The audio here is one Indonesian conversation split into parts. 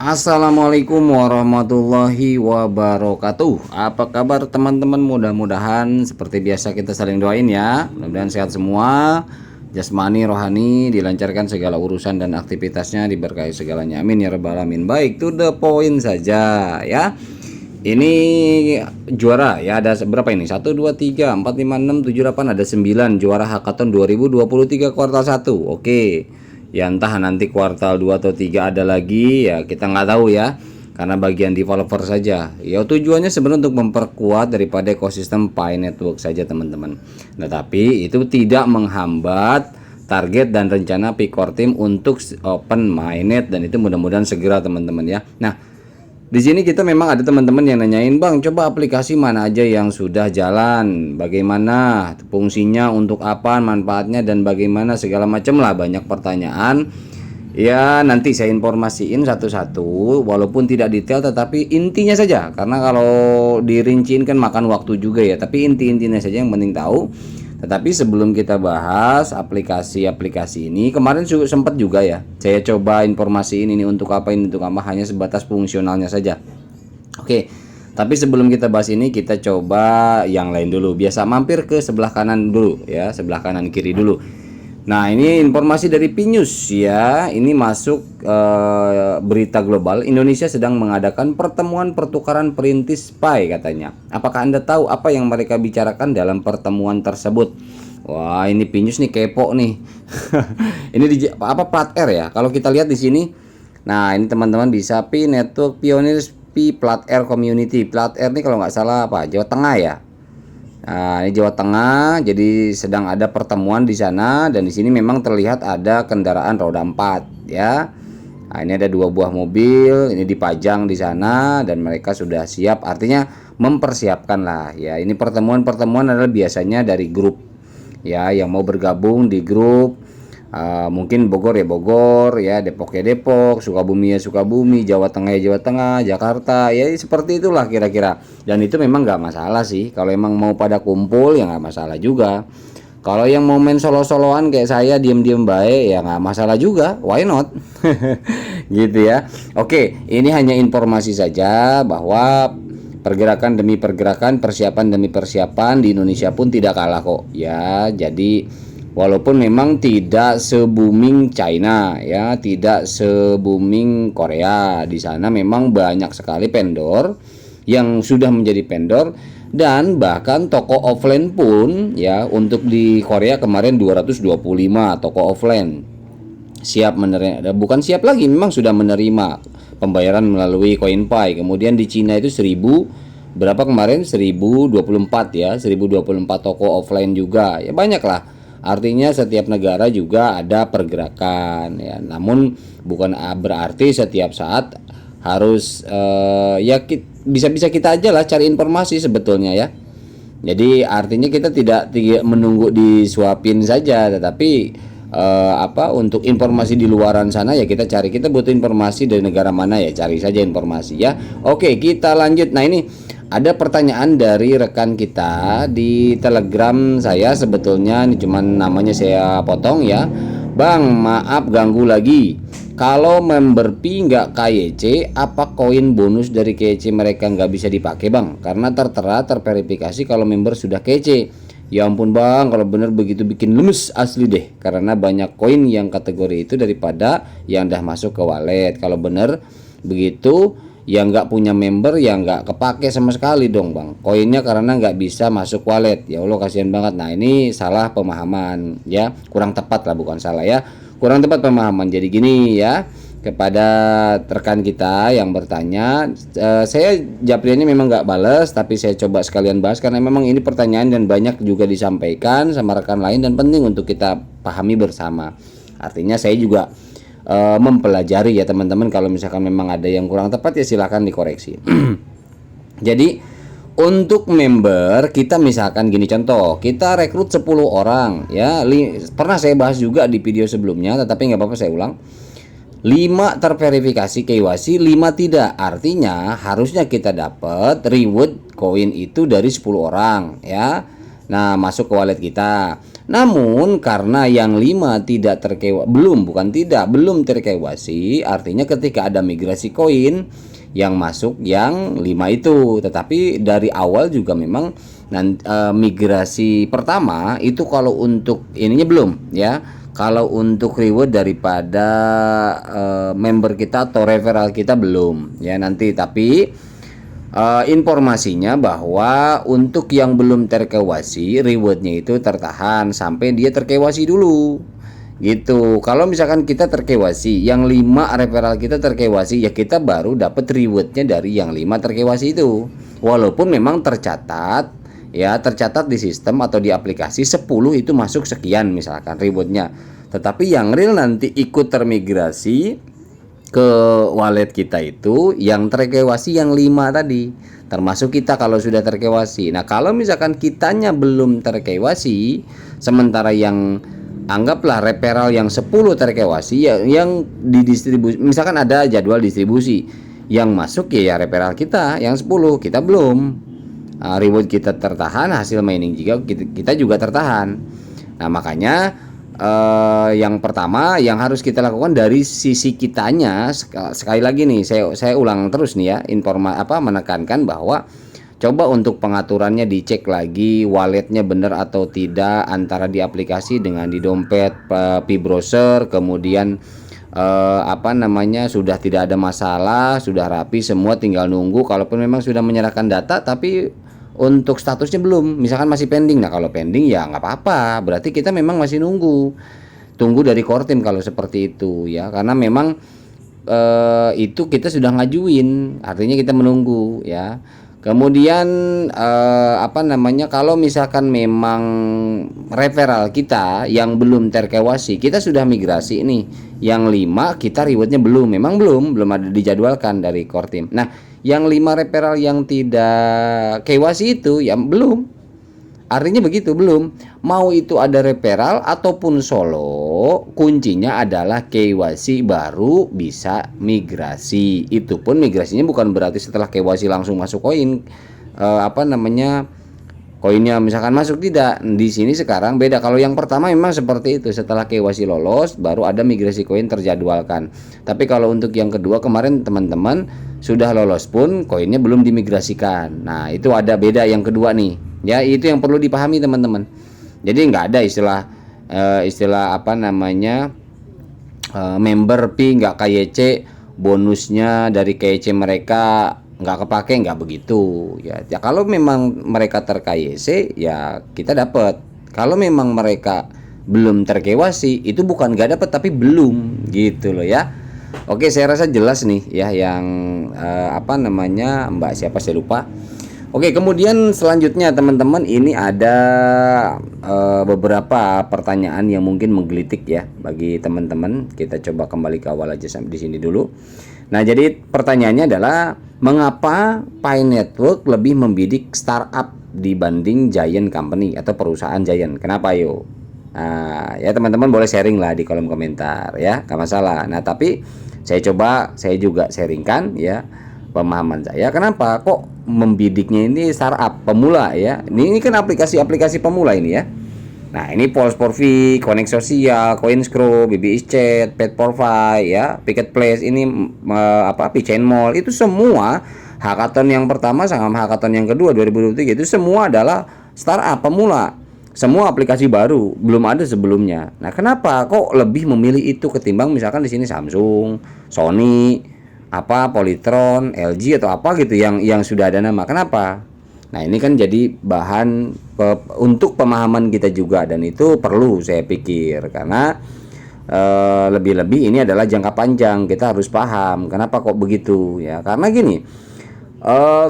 Assalamualaikum warahmatullahi wabarakatuh. Apa kabar teman-teman? Mudah-mudahan seperti biasa kita saling doain ya. Mudah-mudahan sehat semua, jasmani, rohani, dilancarkan segala urusan dan aktivitasnya, diberkahi segalanya. Amin ya rabbal alamin. Baik, to the point saja ya. Ini juara ya, ada berapa ini? 1 2 3 4 5 6 7 8, ada 9 juara hackathon 2023 kuartal 1. Oke. Ya entah nanti kuartal 2 atau 3 ada lagi ya, kita nggak tahu ya, karena bagian developer saja ya. Tujuannya sebenarnya untuk memperkuat daripada ekosistem Pi Network saja teman-teman. Nah tapi itu tidak menghambat target dan rencana Pi Core Team untuk open mainnet, dan itu mudah-mudahan segera teman-teman ya. Nah di sini kita memang ada teman-teman yang nanyain, Bang, coba aplikasi mana aja yang sudah jalan, bagaimana fungsinya, untuk apa, manfaatnya, dan bagaimana segala macam lah, banyak pertanyaan. Ya nanti saya informasiin satu-satu, walaupun tidak detail, tetapi intinya saja, karena kalau dirinciin kan makan waktu juga ya. Tapi inti-intinya saja yang penting tahu. Tetapi sebelum kita bahas aplikasi-aplikasi ini, kemarin sempat juga ya saya coba informasiin ini untuk apa, ini untuk apa, hanya sebatas fungsionalnya saja. Oke, tapi sebelum kita bahas ini, kita coba yang lain dulu. Biasa mampir ke sebelah kanan dulu ya, sebelah kanan kiri dulu. Nah ini informasi dari Pinews ya. Ini masuk berita global, Indonesia sedang mengadakan pertemuan pertukaran perintis Pi katanya. Apakah Anda tahu apa yang mereka bicarakan dalam pertemuan tersebut? Wah ini Pinews nih kepo nih. Ini di apa, plat R ya kalau kita lihat di sini. Nah ini teman-teman bisa Pi Network Pioneers Pi Plat R Community. Plat R ini kalau nggak salah apa, Jawa Tengah ya. Nah, ini Jawa Tengah, jadi sedang ada pertemuan di sana, dan di sini memang terlihat ada kendaraan roda 4 ya. Nah, ini ada 2 buah mobil, ini dipajang di sana dan mereka sudah siap, artinya mempersiapkan lah ya. Ini pertemuan-pertemuan adalah biasanya dari grup ya, yang mau bergabung di grup. Mungkin Bogor ya Bogor ya, Depok ya Depok, Sukabumi ya Sukabumi, Jawa Tengah ya Jawa Tengah, Jakarta ya, seperti itulah kira-kira. Dan itu memang nggak masalah sih, kalau emang mau pada kumpul ya nggak masalah juga. Kalau yang mau main solo-soloan kayak saya diem-diem baik ya nggak masalah juga, why not? Gitu ya. Oke, ini hanya informasi saja bahwa pergerakan demi pergerakan, persiapan demi persiapan di Indonesia pun tidak kalah kok ya. Jadi walaupun memang tidak se-booming China ya, tidak se-booming Korea. Di sana memang banyak sekali vendor yang sudah menjadi vendor, dan bahkan toko offline pun ya, untuk di Korea kemarin 225 toko offline siap menerima, bukan siap lagi, memang sudah menerima pembayaran melalui CoinPi. Kemudian di Cina itu 1000 berapa kemarin, 1024 ya, 1024 toko offline juga ya, banyak lah. Artinya setiap negara juga ada pergerakan ya. Namun bukan berarti setiap saat harus ya bisa-bisa kita aja lah cari informasi sebetulnya ya. Jadi artinya kita tidak menunggu disuapin saja, tetapi untuk informasi di luaran sana ya kita cari. Kita butuh informasi dari negara mana ya, cari saja informasi ya. Oke, kita lanjut. Nah ini ada pertanyaan dari rekan kita di Telegram saya, sebetulnya ini cuman namanya saya potong ya. Bang, maaf ganggu lagi. Kalau member Pi nggak KYC, apa koin bonus dari KYC mereka nggak bisa dipakai bang? Karena tertera terverifikasi kalau member sudah KYC. Ya ampun bang, kalau bener begitu bikin lemes asli deh. Karena banyak koin yang kategori itu daripada yang udah masuk ke wallet. Kalau bener begitu, yang nggak punya member yang nggak kepake sama sekali dong bang koinnya, karena nggak bisa masuk wallet. Ya Allah kasihan banget. Nah ini salah pemahaman ya, kurang tepat lah, bukan salah ya, kurang tepat pemahaman. Jadi gini ya, kepada rekan kita yang bertanya, saya japriannya memang nggak bales, tapi saya coba sekalian bahas karena memang ini pertanyaan dan banyak juga disampaikan sama rekan lain dan penting untuk kita pahami bersama. Artinya saya juga mempelajari ya teman-teman. Kalau misalkan memang ada yang kurang tepat ya silahkan dikoreksi. Jadi untuk member kita misalkan gini, contoh kita rekrut 10 orang ya, pernah saya bahas juga di video sebelumnya, tetapi nggak apa-apa saya ulang. 5 terverifikasi KYC, 5 tidak. Artinya harusnya kita dapat reward koin itu dari 10 orang ya. Nah masuk ke wallet kita. Namun karena yang 5 tidak terkewa belum terkewasi, artinya ketika ada migrasi koin yang masuk yang 5 itu. Tetapi dari awal juga memang migrasi pertama itu kalau untuk ininya belum ya. Kalau untuk reward daripada member kita atau referral kita belum ya nanti, tapi informasinya bahwa untuk yang belum terkewasi rewardnya itu tertahan sampai dia terkewasi dulu gitu. Kalau misalkan kita terkewasi, yang 5 referral kita terkewasi, ya kita baru dapat rewardnya dari yang 5 terkewasi itu. Walaupun memang tercatat di sistem atau di aplikasi 10 itu masuk sekian misalkan rewardnya, tetapi yang real nanti ikut termigrasi ke wallet kita itu yang terkewasi yang 5 tadi, termasuk kita kalau sudah terkewasi. Nah kalau misalkan kitanya belum terkewasi, sementara yang anggaplah referral yang 10 terkewasi yang didistribusi, misalkan ada jadwal distribusi yang masuk ya referral kita yang 10, kita belum. Reward kita tertahan, hasil mining juga kita juga tertahan. Nah makanya yang pertama yang harus kita lakukan dari sisi kitanya, sekali lagi nih saya ulang terus nih ya, menekankan bahwa coba untuk pengaturannya dicek lagi walletnya benar atau tidak antara di aplikasi dengan di dompet, P-browser, kemudian sudah tidak ada masalah, sudah rapi semua, tinggal nunggu. Kalaupun memang sudah menyerahkan data tapi untuk statusnya belum, misalkan masih pending. Nah kalau pending ya nggak apa-apa, berarti kita memang masih tunggu dari core team kalau seperti itu ya, karena memang itu kita sudah ngajuin, artinya kita menunggu ya. Kemudian kalau misalkan memang referral kita yang belum terkewasi, kita sudah migrasi nih yang 5, kita rewardnya memang belum ada dijadwalkan dari core team. Nah yang 5 referral yang tidak KYC itu ya belum, artinya begitu, belum. Mau itu ada referral ataupun solo, kuncinya adalah KYC baru bisa migrasi. Itu pun migrasinya bukan berarti setelah KYC langsung masuk koin, koinnya misalkan masuk, tidak. Di sini sekarang beda. Kalau yang pertama memang seperti itu, setelah KYC lolos baru ada migrasi koin terjadwalkan. Tapi kalau untuk yang kedua kemarin teman-teman sudah lolos pun koinnya belum dimigrasikan. Nah itu ada beda yang kedua nih ya, itu yang perlu dipahami teman-teman. Jadi nggak ada member P nggak KYC, bonusnya dari KYC mereka nggak kepake, nggak begitu ya. Kalau memang mereka ter-KYC ya kita dapat. Kalau memang mereka belum ter-KYC itu bukan nggak dapat tapi belum gitu loh ya. Oke, saya rasa jelas nih ya yang Mbak siapa saya lupa. Oke, kemudian selanjutnya teman-teman ini ada beberapa pertanyaan yang mungkin menggelitik ya bagi teman-teman. Kita coba kembali ke awal aja sampai di sini dulu. Nah, jadi pertanyaannya adalah mengapa Pi Network lebih membidik startup dibanding giant company atau perusahaan giant? Kenapa yo? Nah, ya teman-teman boleh sharing lah di kolom komentar ya, gak masalah. Nah, tapi saya juga sharingkan ya pemahaman saya. Kenapa kok membidiknya ini startup pemula ya? Ini kan aplikasi pemula ini ya. Nah, ini Pulse for V, Connect Sosial, CoinScrew, BBS Chat, Pet4Fi ya, Picket Place, ini P-Chain Mall, itu semua hackathon yang pertama sama hackathon yang kedua 2023 itu semua adalah startup pemula. Semua aplikasi baru, belum ada sebelumnya. Nah, kenapa kok lebih memilih itu ketimbang misalkan di sini Samsung, Sony, Polytron, LG atau apa gitu yang sudah ada nama. Kenapa? Nah, ini kan jadi bahan untuk pemahaman kita juga, dan itu perlu saya pikir karena lebih-lebih ini adalah jangka panjang, kita harus paham kenapa kok begitu ya. Karena gini,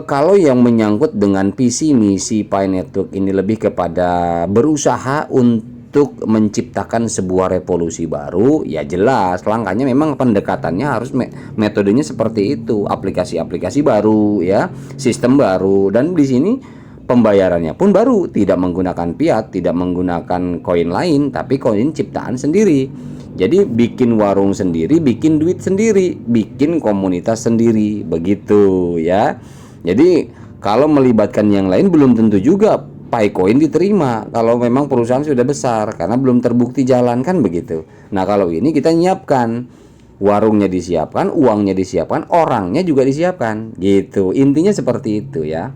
kalau yang menyangkut dengan visi misi Pi Network ini lebih kepada berusaha untuk menciptakan sebuah revolusi baru, ya jelas langkahnya memang pendekatannya harus metodenya seperti itu, aplikasi-aplikasi baru ya, sistem baru, dan di sini pembayarannya pun baru, tidak menggunakan fiat, tidak menggunakan koin lain, tapi koin ciptaan sendiri. Jadi bikin warung sendiri, bikin duit sendiri, bikin komunitas sendiri, begitu ya. Jadi kalau melibatkan yang lain belum tentu juga Picoin diterima kalau memang perusahaan sudah besar, karena belum terbukti jalan kan begitu. Nah kalau ini kita nyiapkan, warungnya disiapkan, uangnya disiapkan, orangnya juga disiapkan gitu, intinya seperti itu ya.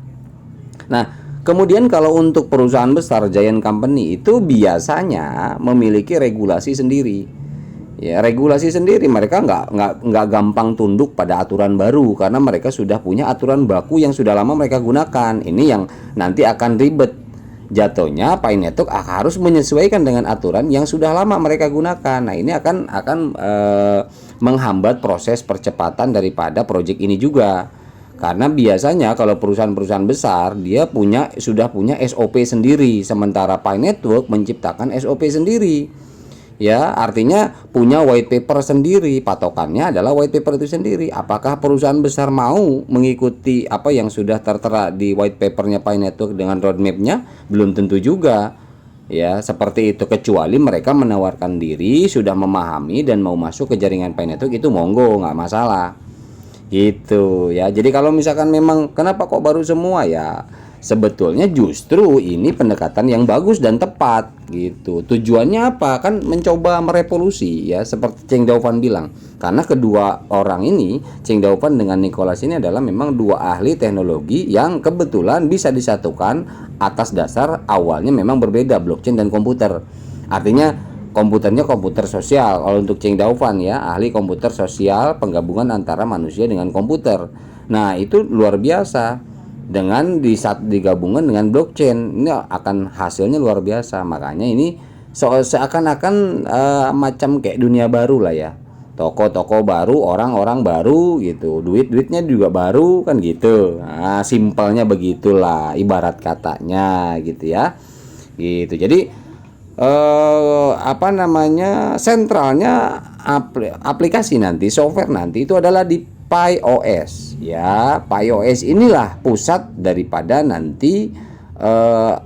Nah kemudian kalau untuk perusahaan besar giant company itu biasanya memiliki regulasi sendiri. Ya, regulasi sendiri, mereka nggak gampang tunduk pada aturan baru karena mereka sudah punya aturan baku yang sudah lama mereka gunakan. Ini yang nanti akan ribet. Jatuhnya Pi Network harus menyesuaikan dengan aturan yang sudah lama mereka gunakan. Nah, ini akan menghambat proses percepatan daripada proyek ini juga. Karena biasanya kalau perusahaan-perusahaan besar dia sudah punya SOP sendiri, sementara Pi Network menciptakan SOP sendiri. Ya, artinya punya white paper sendiri, patokannya adalah white paper itu sendiri. Apakah perusahaan besar mau mengikuti apa yang sudah tertera di white papernya Pi Network dengan roadmapnya? Belum tentu juga. Ya, seperti itu, kecuali mereka menawarkan diri, sudah memahami dan mau masuk ke jaringan Pi Network, itu monggo, nggak masalah. Gitu ya. Jadi kalau misalkan memang kenapa kok baru semua ya? Sebetulnya justru ini pendekatan yang bagus dan tepat gitu. Tujuannya apa? Kan mencoba merevolusi ya, seperti Cheng Daofan bilang. Karena kedua orang ini, Cheng Daofan dengan Nicholas ini adalah memang dua ahli teknologi yang kebetulan bisa disatukan atas dasar awalnya memang berbeda, blockchain dan komputer. Artinya komputernya komputer sosial. Kalau untuk Cheng Daofan ya, ahli komputer sosial, penggabungan antara manusia dengan komputer. Nah, itu luar biasa. Dengan digabungkan dengan blockchain, ini akan hasilnya luar biasa. Makanya ini seakan-akan macam kayak dunia baru lah ya, toko-toko baru, orang-orang baru gitu, duitnya juga baru kan gitu. Nah, simpelnya begitulah ibarat katanya gitu ya, gitu. Jadi sentralnya aplikasi nanti, software nanti itu adalah di PiOS ya. PiOS inilah pusat daripada nanti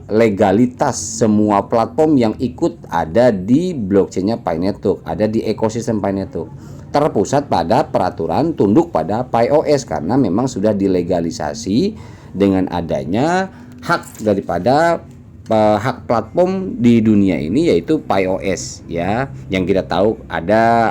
legalitas semua platform yang ikut ada di blockchainnya Pi Network, ada di ekosistem Pi Network, terpusat pada peraturan tunduk pada PiOS karena memang sudah dilegalisasi dengan adanya hak daripada hak platform di dunia ini, yaitu PiOS ya. Yang kita tahu ada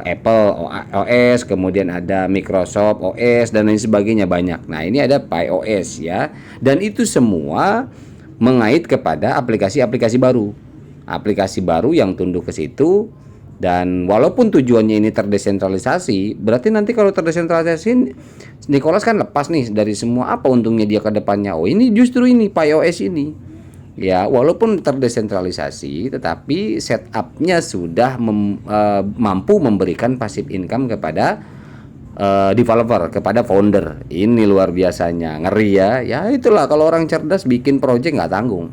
Apple OS, kemudian ada Microsoft OS dan lain sebagainya, banyak. Nah, ini ada PiOS ya. Dan itu semua mengait kepada aplikasi-aplikasi baru. Aplikasi baru yang tunduk ke situ. Dan walaupun tujuannya ini terdesentralisasi, berarti nanti kalau terdesentralisasi, Nicholas kan lepas nih dari semua, apa untungnya dia ke depannya? Oh, ini justru ini PiOS ini. Ya, walaupun terdesentralisasi, tetapi setupnya sudah mampu memberikan passive income kepada developer, kepada founder. Ini luar biasanya, ngeri ya. Ya itulah, kalau orang cerdas bikin project nggak tanggung.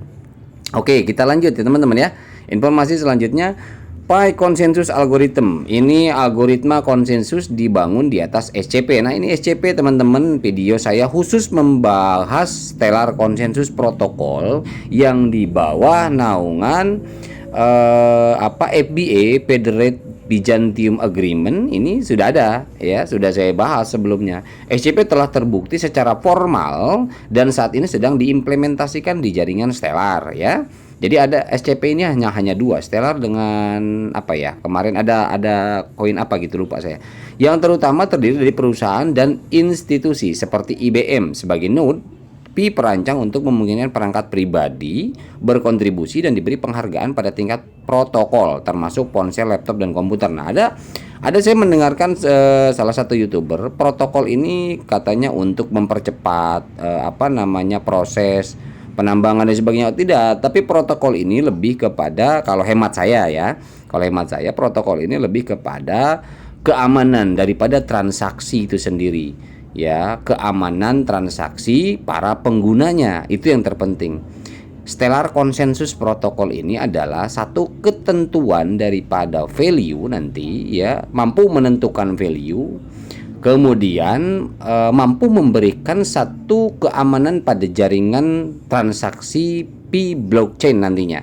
Oke, kita lanjut ya teman-teman ya. Informasi selanjutnya, Pi Consensus Algorithm. Ini algoritma konsensus dibangun di atas SCP. Nah, ini SCP teman-teman, video saya khusus membahas Stellar Consensus Protocol yang di bawah naungan FBA, Federated Byzantium Agreement. Ini sudah ada ya, sudah saya bahas sebelumnya. SCP telah terbukti secara formal dan saat ini sedang diimplementasikan di jaringan Stellar ya. Jadi ada SCP ini hanya dua, Stellar dengan apa ya? Kemarin ada koin apa gitu, lupa saya. Yang terutama terdiri dari perusahaan dan institusi seperti IBM sebagai node, Pi perancang untuk memungkinkan perangkat pribadi berkontribusi dan diberi penghargaan pada tingkat protokol termasuk ponsel, laptop dan komputer. Nah, ada saya mendengarkan salah satu YouTuber, protokol ini katanya untuk mempercepat proses penambangan dan sebagainya. Tidak, tapi protokol ini lebih kepada, kalau hemat saya protokol ini lebih kepada keamanan daripada transaksi itu sendiri ya, keamanan transaksi para penggunanya, itu yang terpenting. Stellar Consensus Protocol ini adalah satu ketentuan daripada value nanti ya, mampu menentukan value, kemudian mampu memberikan satu keamanan pada jaringan transaksi Pi blockchain nantinya.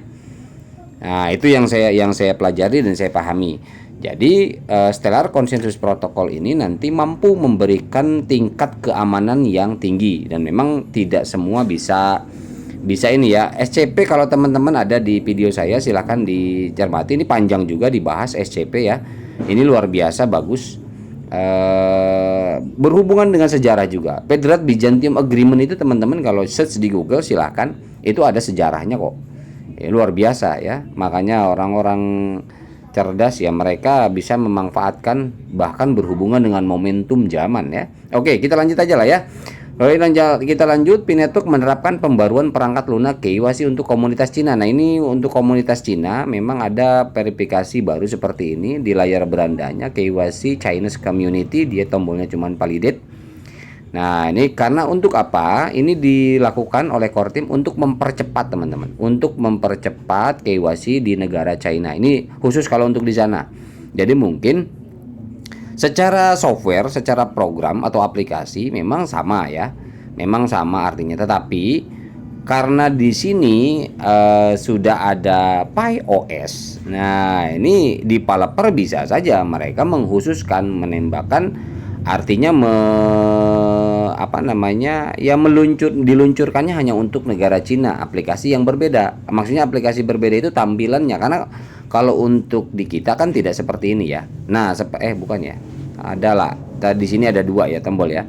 Nah, itu yang saya pelajari dan saya pahami. Jadi Stellar Consensus Protocol ini nanti mampu memberikan tingkat keamanan yang tinggi dan memang tidak semua bisa bisa ini ya. SCP kalau teman-teman ada di video saya silahkan dicermati, ini panjang juga dibahas SCP ya. Ini luar biasa bagus. Berhubungan dengan sejarah juga. Federal Byzantium Agreement itu teman-teman kalau search di Google silahkan, itu ada sejarahnya kok. Luar biasa ya. Makanya orang-orang cerdas ya, mereka bisa memanfaatkan bahkan berhubungan dengan momentum zaman ya. Oke, kita lanjut aja lah ya. Kita lanjut, P-Network menerapkan pembaruan perangkat lunak KYC untuk komunitas Cina. Nah, ini untuk komunitas Cina memang ada verifikasi baru seperti ini di layar berandanya, KYC Chinese Community, dia tombolnya cuman validate. Nah, ini karena untuk apa? Ini dilakukan oleh core team untuk mempercepat teman-teman, untuk mempercepat KYC di negara China. Ini khusus kalau untuk di sana. Jadi mungkin secara software, secara program atau aplikasi memang sama ya, memang sama artinya. Tetapi karena di sini sudah ada PyOS, nah ini developer bisa saja mereka mengkhususkan menembakkan, artinya diluncurkannya hanya untuk negara Cina, aplikasi yang berbeda. Maksudnya aplikasi berbeda itu tampilannya, karena kalau untuk di kita kan tidak seperti ini ya. Nah, bukan ya. Adalah. Di sini ada dua ya tombol ya.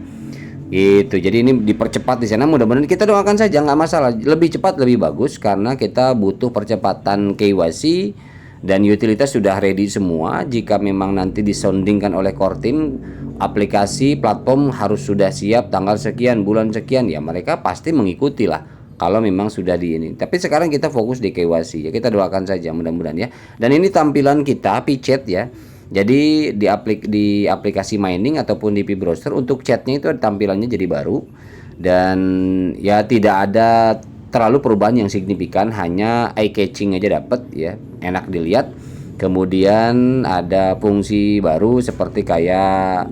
Gitu. Jadi ini dipercepat di sana. Mudah-mudahan kita doakan saja, nggak masalah. Lebih cepat lebih bagus karena kita butuh percepatan KYC dan utilitas sudah ready semua. Jika memang nanti disoundingkan oleh core team, aplikasi platform harus sudah siap tanggal sekian, bulan sekian ya, mereka pasti mengikuti lah kalau memang sudah di ini. Tapi sekarang kita fokus di KYC ya, kita doakan saja mudah-mudahan ya. Dan ini tampilan kita PChat ya. Jadi di aplikasi mining ataupun di P-Browser untuk chatnya itu tampilannya jadi baru, dan ya tidak ada terlalu perubahan yang signifikan, hanya eye catching aja dapat ya, enak dilihat. Kemudian ada fungsi baru seperti kayak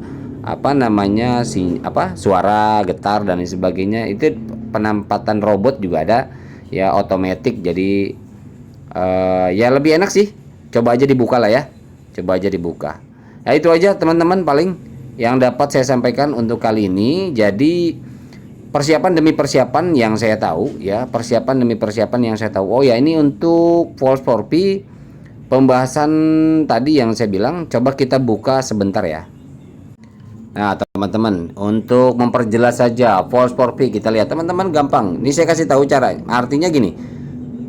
suara, getar dan lain sebagainya. Itu penampatan robot juga ada ya, otomatis. Jadi ya lebih enak sih. Coba aja dibuka lah ya. Coba aja dibuka. Nah, itu aja teman-teman paling yang dapat saya sampaikan untuk kali ini. Jadi persiapan demi persiapan yang saya tahu ya, persiapan demi persiapan yang saya tahu. Oh ya, ini untuk False 4P pembahasan tadi yang saya bilang, coba kita buka sebentar ya. Nah teman-teman, untuk memperjelas saja False 4P, kita lihat teman-teman, gampang. Ini saya kasih tahu cara. Artinya gini,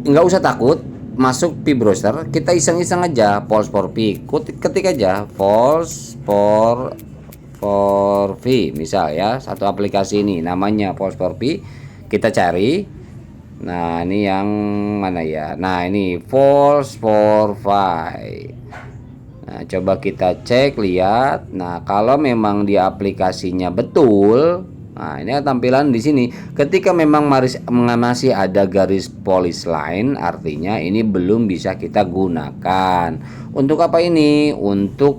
nggak usah takut masuk P-Browser, kita iseng-iseng aja False 4P, ketik aja False 4P misal ya, satu aplikasi ini namanya False 4P, kita cari. Nah ini yang mana ya, nah ini False 4P. Nah coba kita cek, lihat. Nah kalau memang di aplikasinya betul, nah ini tampilan di sini. Ketika memang masih ada garis police line, artinya ini belum bisa kita gunakan. Untuk apa ini? Untuk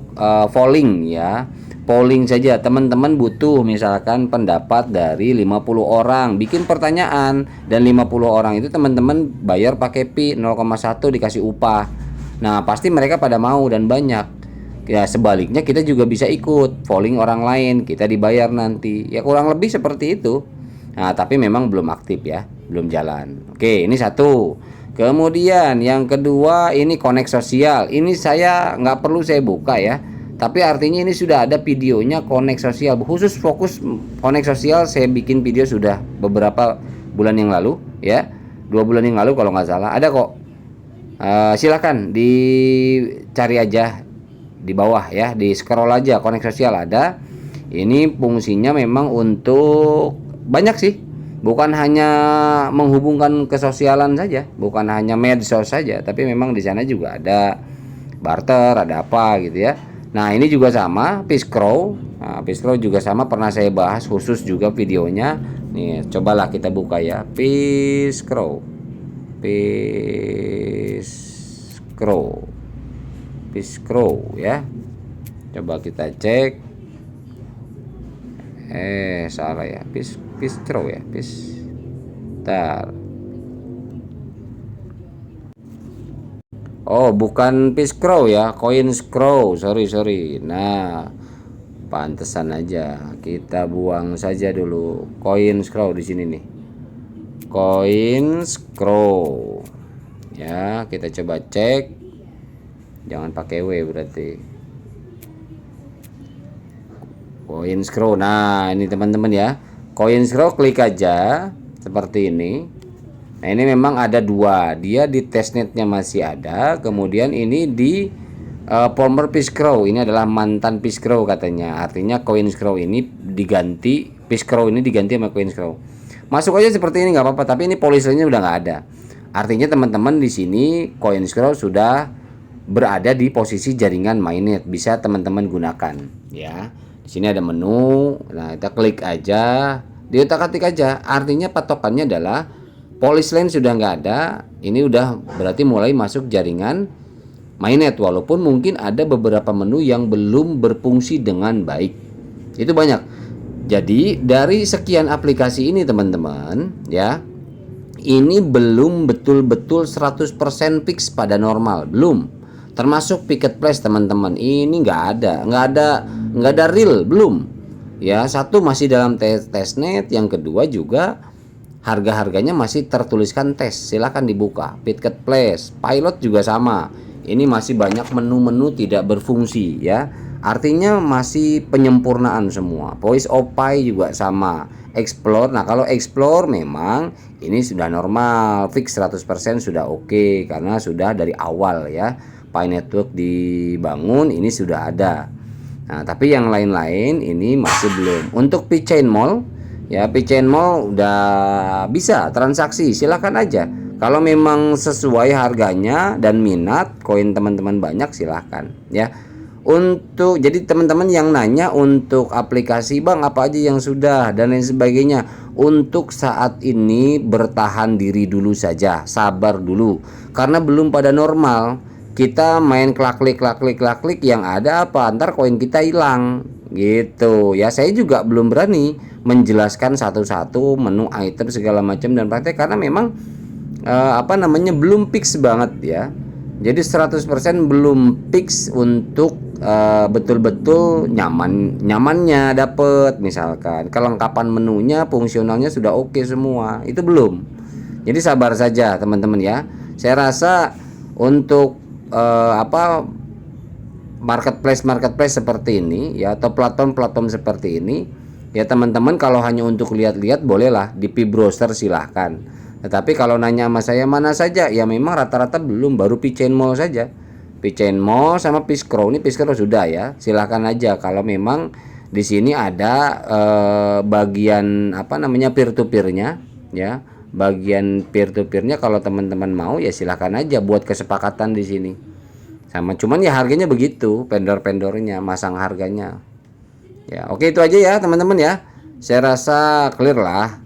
polling ya. Polling saja. Teman-teman butuh misalkan pendapat dari 50 orang, bikin pertanyaan, dan 50 orang itu teman-teman bayar pakai Pi 0,1 dikasih upah. Nah pasti mereka pada mau dan banyak. Ya sebaliknya kita juga bisa ikut polling orang lain, kita dibayar nanti. Ya kurang lebih seperti itu. Nah tapi memang belum aktif ya, belum jalan. Oke, ini satu. Kemudian yang kedua ini connect sosial. Ini saya nggak perlu saya buka ya, tapi artinya ini sudah ada videonya connect sosial. Khusus fokus connect sosial saya bikin video sudah beberapa bulan yang lalu ya, 2 bulan yang lalu kalau nggak salah, ada kok. Silakan dicari aja di bawah ya, di scroll aja, connect sosial ada. Ini fungsinya memang untuk banyak sih, bukan hanya menghubungkan kesosialan saja, bukan hanya medsos saja, tapi memang di sana juga ada barter, ada apa gitu ya. Nah ini juga sama P-Scroll. Nah, P-Scroll juga sama, pernah saya bahas khusus juga videonya. Nih cobalah kita buka ya, P-Scroll, P-Scroll ya. Coba kita cek. Salah ya. P-Scroll ya. Bentar. Oh, bukan P-Scroll ya, CoinScroll. Sorry. Nah, pantesan aja. Kita buang saja dulu CoinScroll di sini nih. CoinScrow. Ya, kita coba cek. Jangan pakai W berarti. CoinScrow. Nah, ini teman-teman ya. CoinScrow, klik aja seperti ini. Nah, ini memang ada dua. Dia di testnetnya masih ada. Kemudian ini di former Peacecrow. Ini adalah mantan Peacecrow katanya. Artinya CoinScrow ini diganti, Peacecrow ini diganti sama CoinScrow. Masuk aja seperti ini nggak apa-apa. Tapi ini policy line-nya udah nggak ada. Artinya teman-teman di sini CoinScrow sudah berada di posisi jaringan mainnet, bisa teman-teman gunakan ya. Di sini ada menu. Nah, kita klik aja, diotak-atik aja. Artinya patokannya adalah policy line sudah nggak ada. Ini udah berarti mulai masuk jaringan mainnet, walaupun mungkin ada beberapa menu yang belum berfungsi dengan baik. Itu banyak. Jadi dari sekian aplikasi ini teman-teman ya, ini belum betul-betul 100% fix pada normal, belum. Termasuk Picket Place teman-teman, ini nggak ada real, belum. Ya, satu masih dalam testnet, yang kedua juga harga-harganya masih tertuliskan tes. Silahkan dibuka. Picket Place, Pilot juga sama. Ini masih banyak menu-menu tidak berfungsi ya. Artinya masih penyempurnaan semua. Voice OPI juga sama. Explore. Nah, kalau Explore memang ini sudah normal, fix 100% sudah oke, karena sudah dari awal ya. Pi Network dibangun, ini sudah ada. Nah, tapi yang lain-lain ini masih belum. Untuk P-Chain Mall ya, P-Chain Mall udah bisa transaksi, silahkan aja. Kalau memang sesuai harganya dan minat koin teman-teman banyak, silahkan ya. Untuk jadi teman-teman yang nanya untuk aplikasi bang apa aja yang sudah dan lain sebagainya, untuk saat ini bertahan diri dulu saja, sabar dulu, karena belum pada normal. Kita main klik yang ada apa, ntar koin kita hilang gitu ya. Saya juga belum berani menjelaskan satu-satu menu item segala macam dan praktek, karena memang belum fix banget ya. Jadi 100% belum fix untuk betul-betul nyamannya dapet, misalkan kelengkapan menunya, fungsionalnya sudah oke semua, itu belum. Jadi sabar saja teman-teman ya. Saya rasa untuk marketplace seperti ini ya, atau platform seperti ini ya teman-teman, kalau hanya untuk lihat-lihat bolehlah di P-Browser silahkan. Tetapi kalau nanya sama saya mana saja, ya memang rata-rata belum, baru P-Chain Mall saja. P-Chain Mall sama Peacecrow, ini Peacecrow sudah ya, silahkan aja. Kalau memang di sini ada bagian peer to peer-nya ya, bagian peer to peer-nya, kalau teman-teman mau ya silahkan aja buat kesepakatan di sini. Sama, cuman ya harganya begitu, vendor-vendornya masang harganya. Ya, oke, itu aja ya teman-teman ya. Saya rasa clear lah.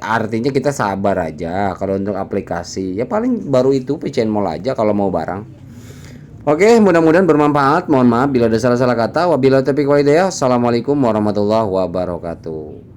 Artinya kita sabar aja. Kalau untuk aplikasi ya paling baru itu P-Chain Mall aja kalau mau barang. Oke, mudah-mudahan bermanfaat. Mohon maaf bila ada salah-salah kata. Wabillahi taufiq wal hidayah. Assalamualaikum warahmatullahi wabarakatuh.